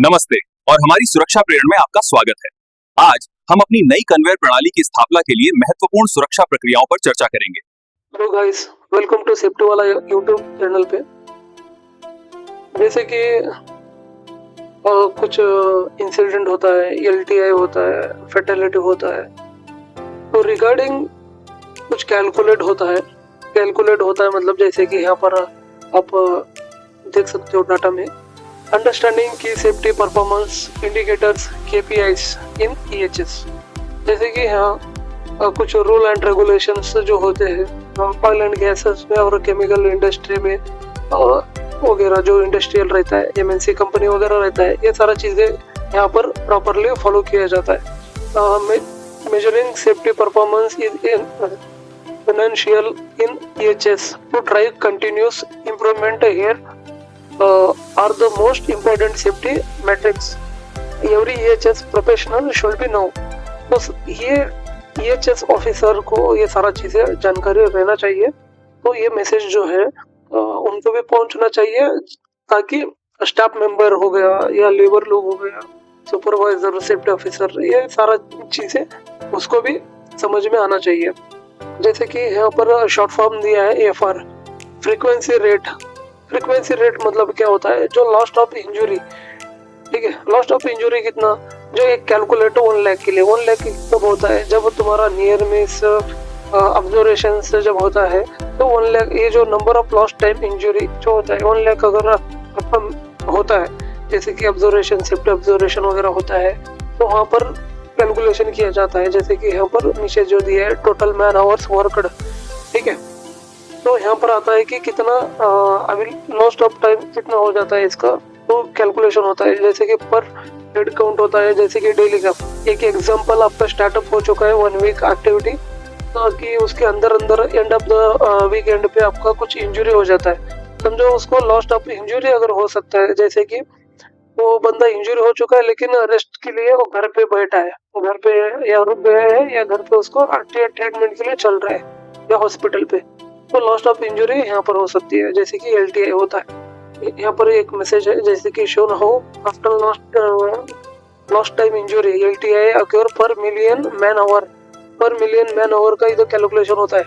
नमस्ते और हमारी सुरक्षा प्रेरणा में आपका स्वागत है। आज हम अपनी नई कन्वेयर प्रणाली की स्थापना के लिए महत्वपूर्ण सुरक्षा प्रक्रियाओं पर चर्चा करेंगे। Hello guys, welcome to safety वाला यूट्यूब चैनल पे। जैसे कि कुछ इंसिडेंट होता है, एलटीआई होता है, फैटेलिटी होता है, तो रिगार्डिंग कुछ कैलकुलेट होता है मतलब जैसे कि यहाँ पर आप देख सकते हो डाटा में अंडरस्टैंडिंग की सेफ्टी परफॉर्मेंस इंडिकेटर्स KPIs इन EHS। जैसे कि यहाँ कुछ रूल एंड रेगुलेशंस जो होते हैं ऑयल एंड गैसेस में और केमिकल इंडस्ट्री में वगैरह, जो इंडस्ट्रियल रहता है, MNC कंपनी वगैरह रहता है, ये सारा चीज़ें यहाँ पर प्रॉपरली फॉलो किया जाता है। Measuring safety performance is essential in EHS to drive continuous improvement here are the most important safety metrics every EHS professional should be know। तो ये EHS ऑफिसर को ये सारा चीज़ें जानकारी रहना चाहिए। तो ये मैसेज जो है उनको भी पहुंचना चाहिए, ताकि स्टाफ मेंबर हो गया या लेबर लोग हो गया, सुपरवाइजर, सेफ्टी ऑफिसर, ये सारा चीज़ें उसको भी समझ में आना चाहिए। जैसे कि यहाँ पर शॉर्ट फॉर्म दिया है AFR, फ्रीक्वेंसी रेट मतलब क्या होता है, जो लॉस्ट ऑफ इंजुरी, ठीक है, लॉस्ट ऑफ इंजुरी कितना, जो एक कैलकुलेटर 1 लाख के लिए, 1 लाख कब होता है, जब तुम्हारा नियर मिस ऑब्जर्वेशन से जब होता है तो 1 लाख, ये जो number of lost time injury जो होता है 1 लाख अगर होता है, जैसे कि ऑब्जर्वेशन, सेफ्टी ऑब्जर्वेशन वगैरह होता है, तो वहाँ पर कैलकुलेशन किया जाता है। जैसे कि यहाँ पर नीचे जो दिया है टोटल मैन आवर्स वर्कड, ठीक है, तो यहाँ पर आता है कि कितना अभी लॉस्ट ऑफ टाइम कितना हो जाता है, इसका तो कैलकुलेशन होता है। जैसे कि पर हेड काउंट होता है, जैसे कि डेली का एक एग्जांपल आपका स्टार्टअप हो चुका है 1 वीक एक्टिविटी, तो कि उसके अंदर end of the weekend पे आपका कुछ इंजरी हो जाता है, समझो उसको लॉस्ट ऑफ इंजरी अगर हो सकता है। जैसे कि वो बंदा इंजरी हो चुका है लेकिन रेस्ट के लिए वो घर पे बैठा है, वो घर पे या रुक गया है, या घर पे उसको ट्रीटमेंट के लिए चल रहा है या हॉस्पिटल पे, तो लॉस्ट ऑफ इंजरी यहाँ पर हो सकती है, जैसे कि LTI होता है। यहाँ पर एक मैसेज है, जैसे कि shown how after lost time injury LTI acquire पर मिलियन मैन आवर का इधर कैलकुलेशन होता है।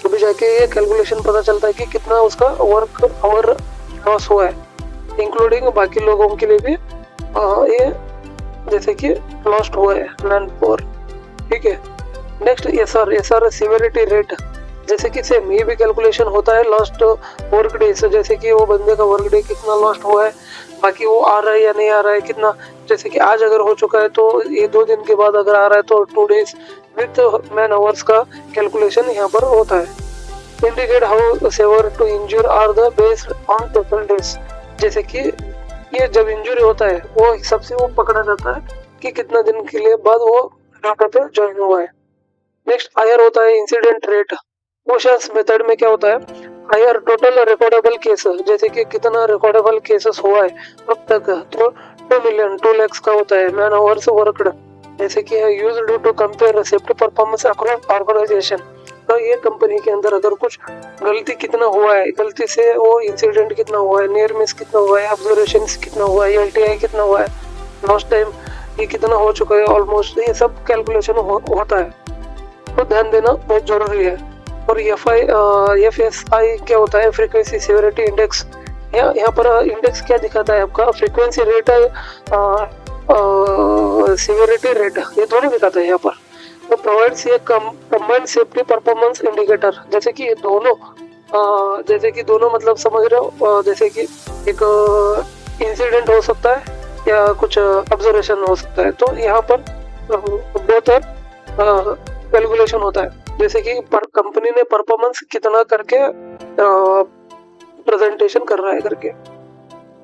तो भी जाके ये कैलकुलेशन पता चलता है कि कितना उसका वर्क आवर लॉस हुआ है, इंक्लूडिंग बाकी लोगों के लिए भी ये जैसे कि लॉस्ट हुआ है मैन पावर, ठीक है। नेक्स्ट SR सिवियरिटी रेट, जैसे कि सेम ये भी कैलकुलेशन होता है लॉस्ट वर्क डे से, जैसे कि वो बंदे का वर्क डे कितना लॉस्ट हुआ है, बाकी वो आ रहा है या नहीं आ रहा है कितना, जैसे कि आज अगर हो चुका है तो ये 2 दिन के बाद अगर आ रहा है तो 2 डेज विथ मैन आवर्स का कैलकुलेशन यहाँ पर होता है। Indicate how severe to injure are the based on total days, जैसे कि ये जब इंजरी होता है वो हिसाब से वो पकड़ा जाता है कि कितना दिन के लिए बाद वो डॉक्टर पे ज्वाइन हुआ है। नेक्स्ट IR होता है इंसिडेंट रेट। ओशंस मेथड में क्या होता है, IR टोटल रिकॉर्डेबल केसेस, जैसे कि कितना रिकॉर्डेबल केसेस हुआ है अब तक, तो 2 लाख का होता है मैन आवर्स वर्कड, जैसे कि used to compare safety performance across organization. तो ये कंपनी के अंदर अगर कुछ गलती कितना हुआ है, गलती से वो इंसिडेंट कितना हुआ है, नियर मिस कितना हुआ है, ऑब्जर्वेशन कितना हुआ है, LTI कितना हुआ है, लास्ट टाइम ये कितना हो चुका है ऑलमोस्ट, ये सब कैलकुलेशन होता है, तो ध्यान देना बहुत जरूरी है। और FSI क्या होता है, फ्रीक्वेंसी सिवियरिटी इंडेक्स। यहाँ पर इंडेक्स क्या दिखाता है आपका, फ्रीक्वेंसी रेट, सिवियरिटी रेट, ये दोनों दिखाता है यहाँ पर। तो प्रोवाइड्स ये कंबाइंड सेफ्टी परफॉर्मेंस इंडिकेटर, जैसे कि दोनों मतलब समझ रहे हो, जैसे कि एक इंसिडेंट हो सकता है या कुछ ऑब्जर्वेशन हो सकता है, तो यहाँ पर बेहतर कैलकुलेशन होता है, जैसे कि कंपनी ने परफॉर्मेंस कितना करके प्रेजेंटेशन कर रहा है करके,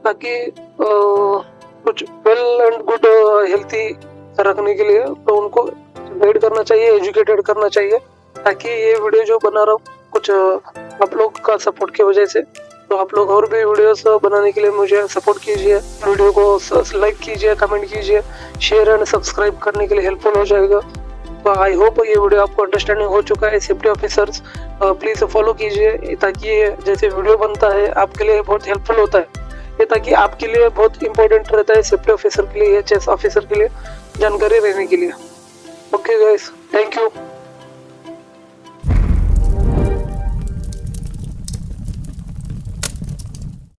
ताकि कुछ वेल एंड गुड हेल्थी रखने के लिए तो उनको गाइड करना चाहिए, एजुकेटेड करना चाहिए, ताकि ये वीडियो जो बना रहा हूँ कुछ आप लोग का सपोर्ट की वजह से, तो आप लोग और भी वीडियोस बनाने के लिए मुझे सपोर्ट कीजिए, वीडियो को लाइक कीजिए, कमेंट कीजिए, शेयर एंड सब्सक्राइब करने के लिए हेल्पफुल हो जाएगा। तो आई होप ये वीडियो आपको अंडरस्टैंडिंग हो चुका है। सेफ्टी ऑफिसर्स प्लीज़ फॉलो कीजिए, ताकि जैसे वीडियो बनता है आपके लिए बहुत हेल्पफुल होता है। ये ताकि आपके लिए बहुत इंपॉर्टेंट रहता है, सेफ्टी ऑफिसर के लिए या चेस ऑफिसर के लिए जानकारी रहने के लिए। Okay guys, thank you.